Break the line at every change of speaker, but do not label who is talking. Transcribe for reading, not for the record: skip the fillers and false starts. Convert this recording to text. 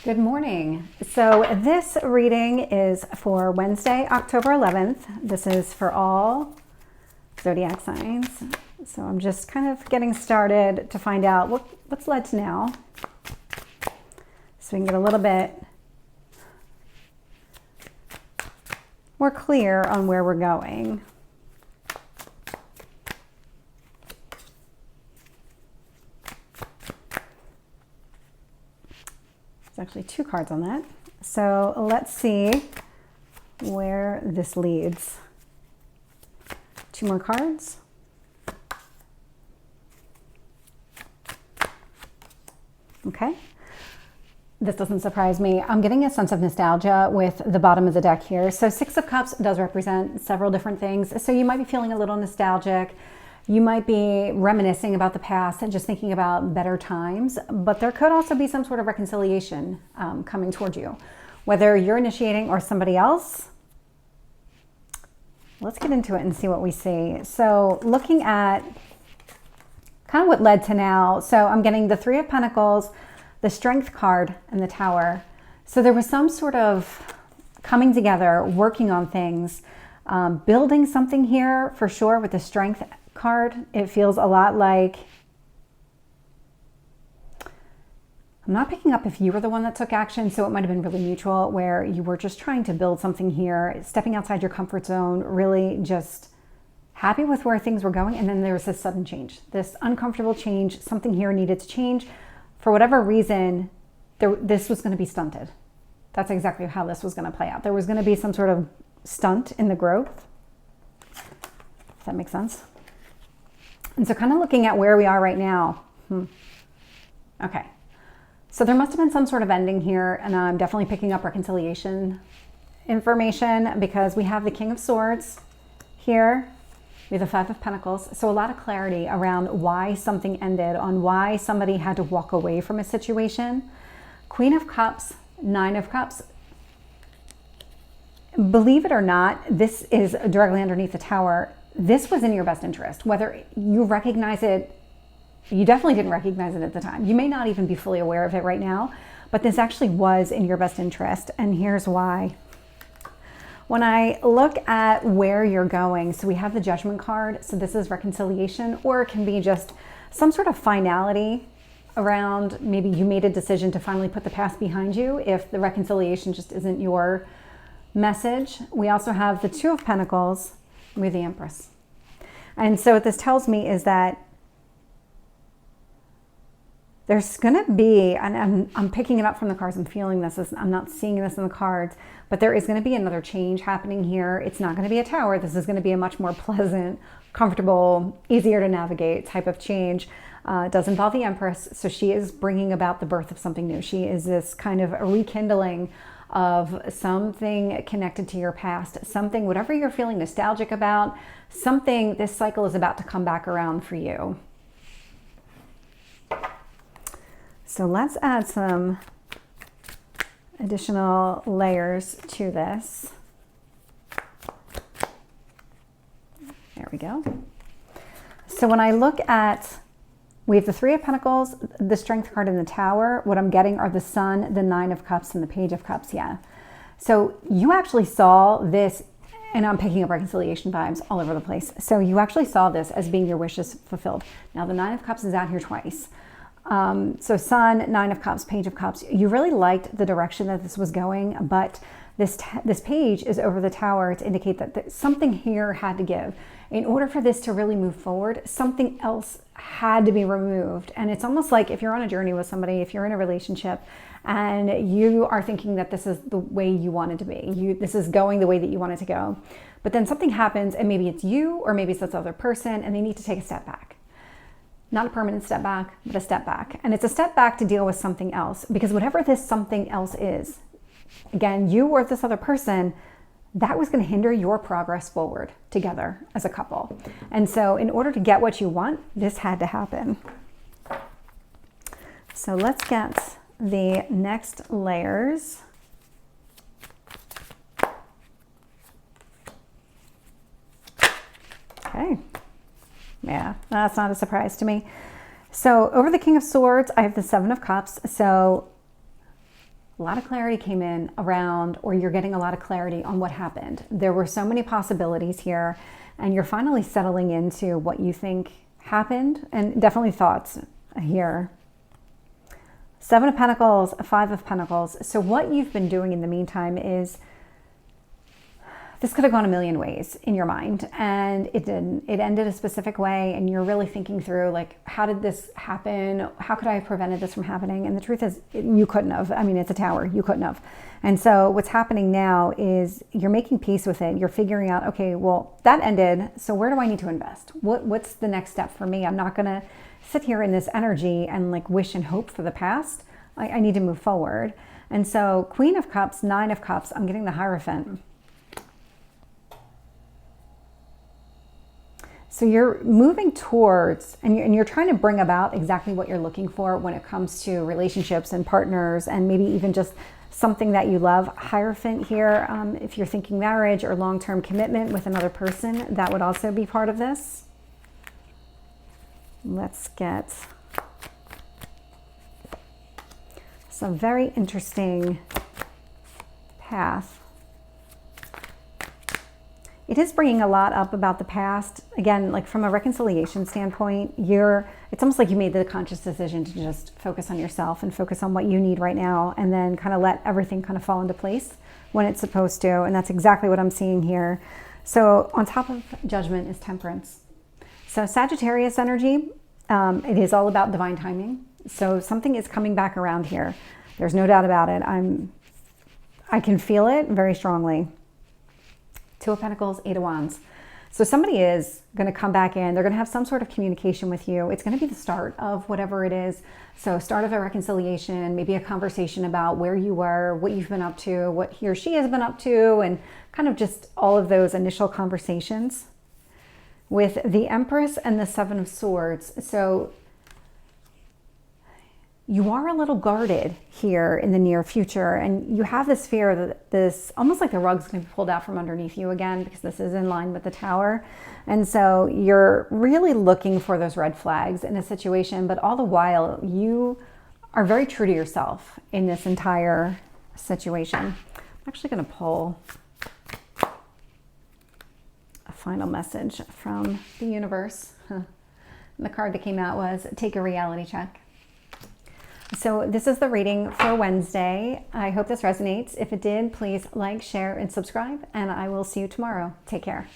Good morning. So this reading is for Wednesday, October 11th. This is for all zodiac signs. So I'm just kind of getting started to find out what's led to now, so we can get a little bit more clear on where we're going. There's actually two cards on that. So let's see where this leads. Two more cards. Okay. This doesn't surprise me. I'm getting a sense of nostalgia with the bottom of the deck here. So Six of Cups does represent several different things. So you might be feeling a little nostalgic. You might be reminiscing about the past and just thinking about better times, but there could also be some sort of reconciliation coming towards you, whether you're initiating or somebody else. Let's get into it and see what we see. So looking at kind of what led to now. So I'm getting the Three of Pentacles, the Strength card, and the Tower. So there was some sort of coming together, working on things, building something here for sure with the Strength card. It feels a lot like, I'm not picking up if you were the one that took action, so it might have been really mutual, where you were just trying to build something here, stepping outside your comfort zone, really just happy with where things were going, and then there was this sudden change, this uncomfortable change. Something here needed to change. For whatever reason, this was going to be stunted. That's exactly how this was going to play out. There was going to be some sort of stunt in the growth. If that makes sense. And so kind of looking at where we are right now. Okay. So there must have been some sort of ending here, and I'm definitely picking up reconciliation information because we have the King of Swords here. We have the Five of Pentacles. So a lot of clarity around why something ended, on why somebody had to walk away from a situation. Queen of Cups, Nine of Cups. Believe it or not, this is directly underneath the Tower. This was in your best interest, whether you recognize it. You definitely didn't recognize it at the time. You may not even be fully aware of it right now, but this actually was in your best interest. And here's why. When I look at where you're going, so we have the Judgment card. So this is reconciliation, or it can be just some sort of finality around, maybe you made a decision to finally put the past behind you if the reconciliation just isn't your message. We also have the Two of Pentacles with the Empress. And so what this tells me is that there's going to be, and I'm picking it up from the cards, I'm feeling this, I'm not seeing this in the cards, but there is going to be another change happening here. It's not going to be a tower. This is going to be a much more pleasant, comfortable, easier to navigate type of change. It does involve the Empress, so she is bringing about the birth of something new. She is this kind of a rekindling of something connected to your past, something, whatever you're feeling nostalgic about, something, this cycle is about to come back around for you. So let's add some additional layers to this. There we go. So when I look at, we have the Three of Pentacles, the Strength card, and the Tower. What I'm getting are the Sun, the Nine of Cups, and the Page of Cups. Yeah. So you actually saw this, and I'm picking up reconciliation vibes all over the place. So you actually saw this as being your wishes fulfilled. Now the Nine of Cups is out here twice. So Sun, Nine of Cups, Page of Cups. You really liked the direction that this was going, but this page is over the Tower to indicate that something here had to give. In order for this to really move forward, something else had to be removed. And it's almost like if you're on a journey with somebody, if you're in a relationship and you are thinking that this is the way you want it to be, this is going the way that you want it to go, but then something happens and maybe it's you or maybe it's this other person and they need to take a step back. Not a permanent step back, but a step back. And it's a step back to deal with something else, because whatever this something else is, again, you or this other person, that was going to hinder your progress forward together as a couple. And so in order to get what you want, this had to happen. So let's get the next layers. Okay. Yeah, that's not a surprise to me. So over the King of Swords, I have the Seven of Cups. So a lot of clarity came in around, or you're getting a lot of clarity on what happened. There were so many possibilities here, and you're finally settling into what you think happened, and definitely thoughts here. Seven of Pentacles, Five of Pentacles. So what you've been doing in the meantime is, this could have gone a million ways in your mind, and it didn't. It ended a specific way, and you're really thinking through, like, how did this happen? How could I have prevented this from happening? And the truth is, you couldn't have. I mean, it's a tower. You couldn't have. And so what's happening now is you're making peace with it. You're figuring out, okay, well, that ended, so where do I need to invest? What's the next step for me? I'm not going to sit here in this energy and like wish and hope for the past. I need to move forward. And so Queen of Cups, Nine of Cups, I'm getting the Hierophant. So you're moving towards, and you're trying to bring about exactly what you're looking for when it comes to relationships and partners, and maybe even just something that you love. Hierophant here, if you're thinking marriage or long-term commitment with another person, that would also be part of this. Let's get some very interesting path. It is bringing a lot up about the past. Again, like from a reconciliation standpoint, it's almost like you made the conscious decision to just focus on yourself and focus on what you need right now, and then kind of let everything kind of fall into place when it's supposed to. And that's exactly what I'm seeing here. So on top of Judgment is Temperance. So Sagittarius energy, it is all about divine timing. So something is coming back around here. There's no doubt about it. I can feel it very strongly. Two of Pentacles, Eight of Wands. So somebody is going to come back in. They're going to have some sort of communication with you. It's going to be the start of whatever it is. So start of a reconciliation, maybe a conversation about where you were, what you've been up to, what he or she has been up to, and kind of just all of those initial conversations. With the Empress and the Seven of Swords. So you are a little guarded here in the near future, and you have this fear that this, almost like the rug's going to be pulled out from underneath you again, because this is in line with the Tower. And so you're really looking for those red flags in a situation, but all the while you are very true to yourself in this entire situation. I'm actually going to pull a final message from the universe. And the card that came out was Take a Reality Check. So this is the reading for Wednesday. I hope this resonates. If it did, please like, share, and subscribe, and I will see you tomorrow. Take care.